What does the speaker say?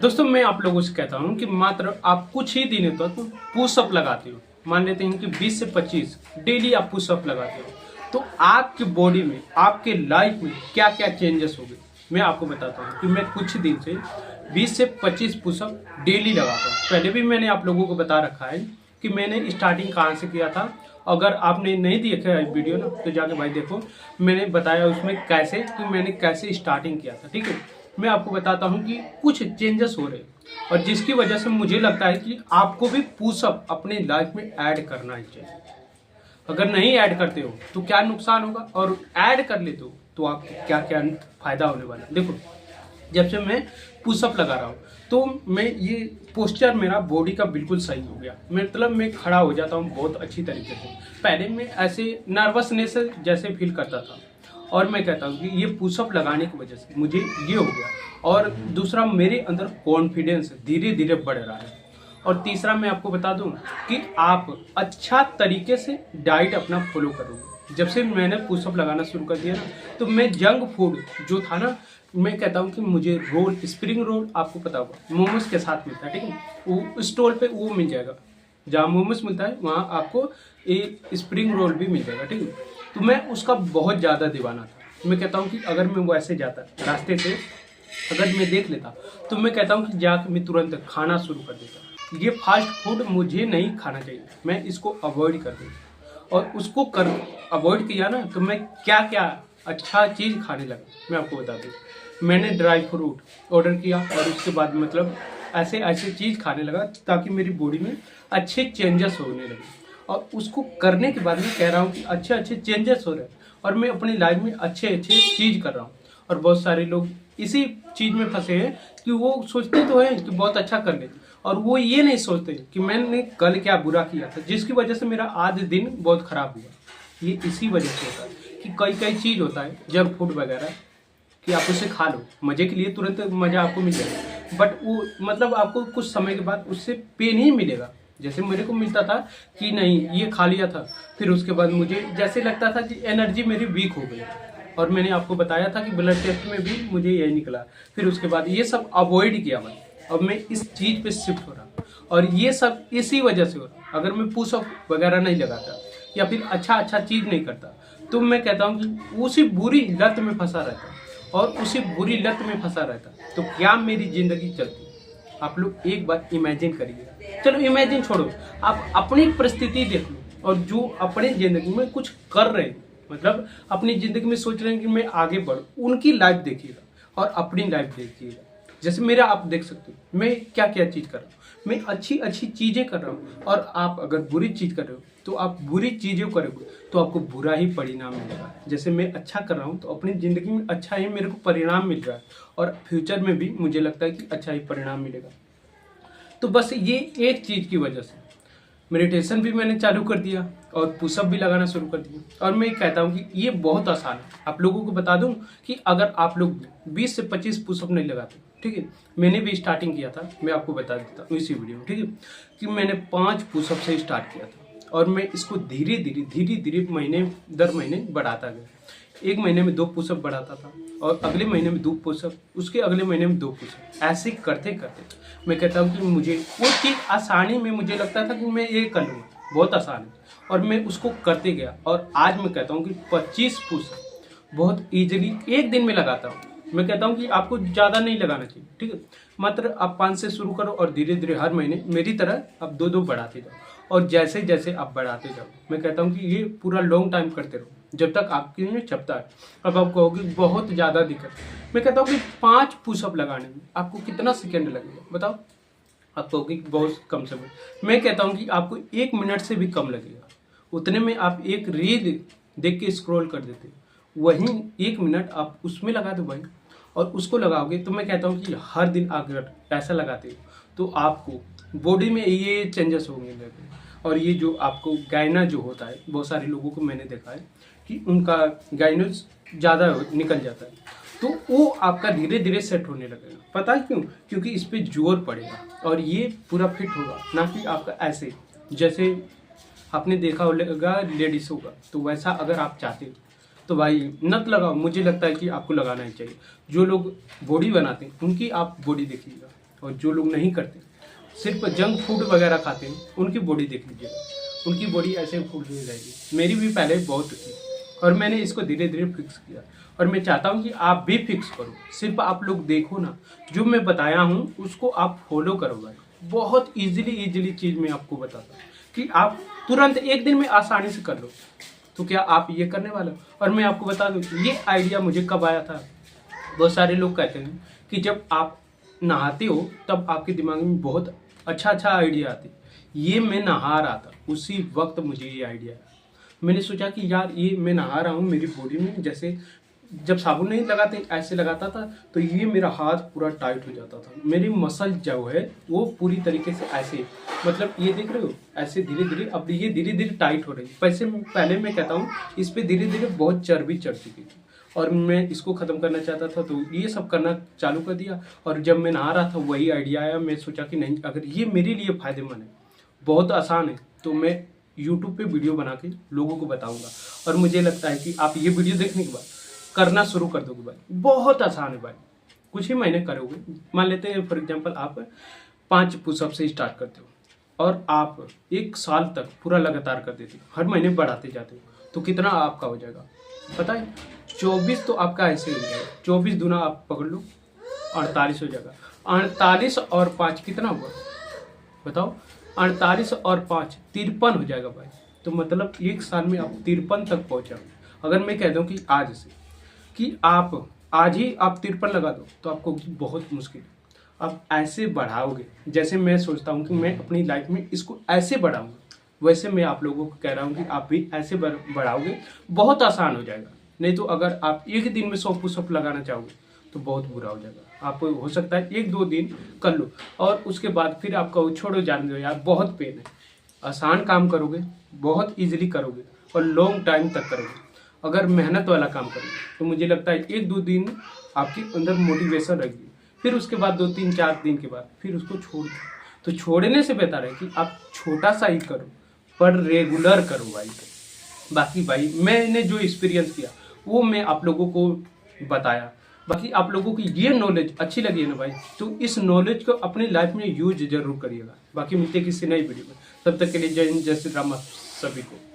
दोस्तों मैं आप लोगों से कहता हूं कि मात्र आप कुछ ही दिनों तक पुशअप लगाते हो। मान लेते हैं कि 20 से 25 डेली आप पुशअप लगाते हो, तो आपकी बॉडी में, आपके लाइफ में क्या क्या चेंजेस हो गए मैं आपको बताता हूं कि मैं कुछ दिन से 20 से 25 पुशअप डेली लगाता हूं। पहले भी मैंने आप लोगों को बता रखा है कि मैंने स्टार्टिंग कहाँ से किया था। अगर आपने नहीं देखा है वीडियो ना, तो जाके भाई देखो, मैंने बताया उसमें कैसे कि मैंने कैसे स्टार्टिंग किया था। ठीक है, मैं आपको बताता हूं कि कुछ चेंजेस हो रहे हैं और जिसकी वजह से मुझे लगता है कि आपको भी पुशअप अपने लाइफ में ऐड करना ही चाहिए। अगर नहीं ऐड करते हो तो क्या नुकसान होगा, और ऐड कर लेते हो तो आपको क्या क्या फायदा होने वाला है। देखो, जब से मैं पुशअप लगा रहा हूँ तो मैं ये पोस्चर मेरा बॉडी का बिल्कुल सही हो गया। मतलब मैं खड़ा हो जाता हूँ बहुत अच्छी तरीके से। पहले मैं ऐसे नर्वसनेस जैसे फील करता था, और मैं कहता हूँ कि ये पुशअप लगाने की वजह से मुझे ये हो गया। और दूसरा, मेरे अंदर कॉन्फिडेंस धीरे धीरे बढ़ रहा है। और तीसरा, मैं आपको बता दूं कि आप अच्छा तरीके से डाइट अपना फॉलो करोगे। जब से मैंने पुशअप लगाना शुरू कर दिया ना, तो मैं जंक फूड जो था ना, मैं कहता हूँ कि मुझे रोल, स्प्रिंग रोल आपको पता होगा मोमोज के साथ मिलता है, ठीक है, वो स्टॉल पे वो मिल जाएगा। जहाँ मोमोज मिलता है वहाँ आपको एक स्प्रिंग रोल भी मिल जाएगा, ठीक है। तो मैं उसका बहुत ज़्यादा दीवाना था। मैं कहता हूँ कि अगर मैं वैसे जाता रास्ते से, अगर मैं देख लेता, तो मैं कहता हूँ कि जाकर मैं तुरंत खाना शुरू कर देता। ये फास्ट फूड मुझे नहीं खाना चाहिए, मैं इसको अवॉइड कर देता। और उसको कर अवॉइड किया ना, तो मैं क्या क्या अच्छा चीज़ खाने लगा। मैं आपको बता दूँ, मैंने ड्राई फ्रूट ऑर्डर किया और उसके बाद मतलब ऐसे ऐसे चीज़ खाने लगा ताकि मेरी बॉडी में अच्छे चेंजेस होने लगे। और उसको करने के बाद मैं कह रहा हूँ कि अच्छे अच्छे चेंजेस हो रहे हैं और मैं अपनी लाइफ में अच्छे अच्छे चीज़ कर रहा हूँ। और बहुत सारे लोग इसी चीज़ में फंसे हैं कि वो सोचते तो हैं कि बहुत अच्छा कर लेते, और वो ये नहीं सोचते कि मैंने कल क्या बुरा किया था जिसकी वजह से मेरा आज दिन बहुत खराब हुआ। ये इसी वजह से होता है कि कई कई चीज़ होता है जंक फूड वगैरह कि आप उसे खा लो मज़े के लिए, तुरंत मज़ा आपको मिल जाएगा, बट वो मतलब आपको कुछ समय के बाद उससे पेन ही मिलेगा। जैसे मेरे को मिलता था कि नहीं, ये खा लिया था, फिर उसके बाद मुझे जैसे लगता था कि एनर्जी मेरी वीक हो गई। और मैंने आपको बताया था कि ब्लड टेस्ट में भी मुझे यही निकला। फिर उसके बाद ये सब अवॉइड किया मैं, अब मैं इस चीज़ पे शिफ्ट हो रहा, और ये सब इसी वजह से हो रहा। अगर मैं पुशअप वगैरह नहीं लगाता या फिर अच्छा चीज़ नहीं करता, तो मैं कहता हूँ कि उसी बुरी लत में फंसा रहता, और उसी बुरी लत में फंसा रहता तो क्या मेरी ज़िंदगी चलती। आप लोग एक बार इमेजिन करिए। चलो इमेजिन छोड़ो, आप अपनी परिस्थिति देख लो, और जो अपनी ज़िंदगी में कुछ कर रहे हैं, मतलब अपनी ज़िंदगी में सोच रहे हैं कि मैं आगे बढ़ूँ, उनकी लाइफ देखिएगा और अपनी लाइफ देखिएगा। जैसे मेरा आप देख सकते हो, मैं क्या क्या चीज़ कर रहा हूँ, मैं अच्छी अच्छी चीज़ें कर रहा हूँ। और आप अगर बुरी चीज़ कर रहे हो तो आप बुरी चीज़ें करोगे तो आपको बुरा ही परिणाम मिलेगा। जैसे मैं अच्छा कर रहा हूँ तो अपनी ज़िंदगी में अच्छा ही मेरे को परिणाम मिल रहा है, और फ्यूचर में भी मुझे लगता है कि अच्छा ही परिणाम मिलेगा। तो बस ये एक चीज़ की वजह से मेडिटेशन भी मैंने चालू कर दिया और पुशअप भी लगाना शुरू कर दिया। और मैं कहता हूँ कि ये बहुत आसान है। आप लोगों को बता दूं कि अगर आप लोग 20 से 25 पुशअप नहीं लगाते, ठीक है, मैंने भी स्टार्टिंग किया था, मैं आपको बता देता हूँ इसी वीडियो में, ठीक है, कि मैंने 5 पुशअप से स्टार्ट किया था, और मैं इसको धीरे धीरे महीने दर महीने बढ़ाता गया। एक महीने में 2 पुशअप बढ़ाता था, और अगले महीने में 2 पुशअप, उसके अगले महीने में 2 पुशअप, ऐसे करते करते मैं कहता हूँ कि मुझे वो चीज़ आसानी में मुझे लगता था कि मैं ये कर लूँगा, बहुत आसान है, और मैं उसको करते गया। और आज मैं कहता हूँ कि 25 पुशअप बहुत ईजिली एक दिन में लगाता हूँ। मैं कहता हूँ कि आपको ज़्यादा नहीं लगाना चाहिए, ठीक है, मात्र आप 5 से शुरू करो और धीरे धीरे हर महीने मेरी तरह आप 2-2 बढ़ाते जाओ। और जैसे जैसे आप बढ़ाते जाओ, मैं कहता हूँ कि ये पूरा लॉन्ग टाइम करते रहो जब तक आपके में चपता है। अब आप कहोगे बहुत ज़्यादा दिक्कत, मैं कहता हूँ कि 5 पुशअप लगाने में आपको कितना सेकेंड लगेगा बताओ। आप कहोगे कि बहुत कम समय, मैं कहता हूँ कि आपको 1 मिनट से भी कम लगेगा। उतने में आप एक रील देख के स्क्रॉल कर देते, वहीं 1 मिनट आप उसमें लगा दो भाई, और उसको लगाओगे तो मैं कहता हूँ कि हर दिन अगर ऐसा लगाते हो तो आपको बॉडी में ये चेंजेस होंगे लगे। और ये जो आपको गायना जो होता है, बहुत सारे लोगों को मैंने देखा है कि उनका गायनोज ज़्यादा निकल जाता है, तो वो आपका धीरे धीरे सेट होने लगेगा। पता है क्यों? क्योंकि इस पर जोर पड़ेगा और ये पूरा फिट होगा, ना कि आपका ऐसे जैसे आपने देखा होगा लेडीज होगा, तो वैसा अगर आप चाहते हो तो भाई नत लगाओ। मुझे लगता है कि आपको लगाना ही चाहिए। जो लोग बॉडी बनाते हैं उनकी आप बॉडी देखिएगा, और जो लोग नहीं करते, सिर्फ जंक फूड वगैरह खाते हैं, उनकी बॉडी देख लीजिएगा, उनकी बॉडी ऐसे फूल नहीं रहेगी। मेरी भी पहले बहुत थी और मैंने इसको धीरे धीरे फिक्स किया और मैं चाहता हूँ कि आप भी फिक्स करो। सिर्फ आप लोग देखो ना, जो मैं बताया हूँ उसको आप फॉलो करो भाई। बहुत इजीली चीज़ मैं आपको बताता हूँ कि आप तुरंत एक दिन में आसानी से कर लो। तो क्या आप ये करने वाले हो? और मैं आपको बता दूँ, ये आइडिया मुझे कब आया था। बहुत सारे लोग कहते हैं कि जब आप नहाते हो तब आपके दिमाग में बहुत अच्छा आइडिया आती है। ये मैं नहा रहा था, उसी वक्त मुझे ये आइडिया आया। मैंने सोचा कि यार ये मैं नहा रहा हूँ, मेरी बॉडी में जैसे जब साबुन नहीं लगाते ऐसे लगाता था तो ये मेरा हाथ पूरा टाइट हो जाता था। मेरी मसल जो है वो पूरी तरीके से ऐसे, मतलब ये देख रहे हो, ऐसे धीरे धीरे, अब ये धीरे धीरे टाइट हो रही है। पहले मैं कहता हूँ इस पर धीरे धीरे बहुत चर्बी चढ़ चुकी थी और मैं इसको ख़त्म करना चाहता था, तो ये सब करना चालू कर दिया। और जब मैं नहा रहा था वही आइडिया आया। मैं सोचा कि नहीं, अगर ये मेरे लिए फ़ायदेमंद है, बहुत आसान है, तो मैं यूट्यूब पे वीडियो बना के लोगों को बताऊंगा। और मुझे लगता है कि आप ये वीडियो देखने के बाद करना शुरू कर दोगे भाई। बहुत आसान है भाई, कुछ ही महीने करोगे। मान लेते हैं फॉर एग्जांपल आप 5 पुशअप से स्टार्ट करते हो और आप 1 साल तक पूरा लगातार कर देते हो, हर महीने बढ़ाते जाते हो, तो कितना आपका हो जाएगा पता है? 24 तो आपका ऐसे हो जाएगा। 24 दूना आप पकड़ लो, 48 हो जाएगा। 48 और 5 कितना हुआ बताओ? 48 और 5 53 हो जाएगा भाई। तो मतलब 1 साल में आप 53 तक पहुंचाओगे। अगर मैं कह दूं कि आज से कि आप आज ही आप 53 लगा दो तो आपको बहुत मुश्किल है। आप ऐसे बढ़ाओगे, जैसे मैं सोचता हूँ कि मैं अपनी लाइफ में इसको ऐसे बढ़ाऊंगा, वैसे मैं आप लोगों को कह रहा हूँ कि आप भी ऐसे बढ़ाओगे, बहुत आसान हो जाएगा। नहीं तो अगर आप एक दिन में 100 पुशअप लगाना चाहोगे तो बहुत बुरा हो जाएगा। आप हो सकता है 1-2 दिन कर लो और उसके बाद फिर आपका छोड़ो, जान दो यार, बहुत पेन है। आसान काम करोगे, बहुत इजीली करोगे और लॉन्ग टाइम तक करोगे। अगर मेहनत वाला काम करोगे तो मुझे लगता है 1-2 दिन आपके अंदर मोटिवेशन रहेगी, फिर उसके बाद 2-3-4 दिन के बाद फिर उसको छोड़ दो। तो छोड़ने से बेहतर है कि आप छोटा सा ही करो पर रेगुलर करो भाई। बाकी भाई मैंने जो एक्सपीरियंस किया वो मैं आप लोगों को बताया। बाकी आप लोगों की ये नॉलेज अच्छी लगी है ना भाई, तो इस नॉलेज को अपनी लाइफ में यूज जरूर करिएगा। बाकी मिलते किसी नई वीडियो में, तब तक के लिए जय हिंद, जय श्री राम सभी को।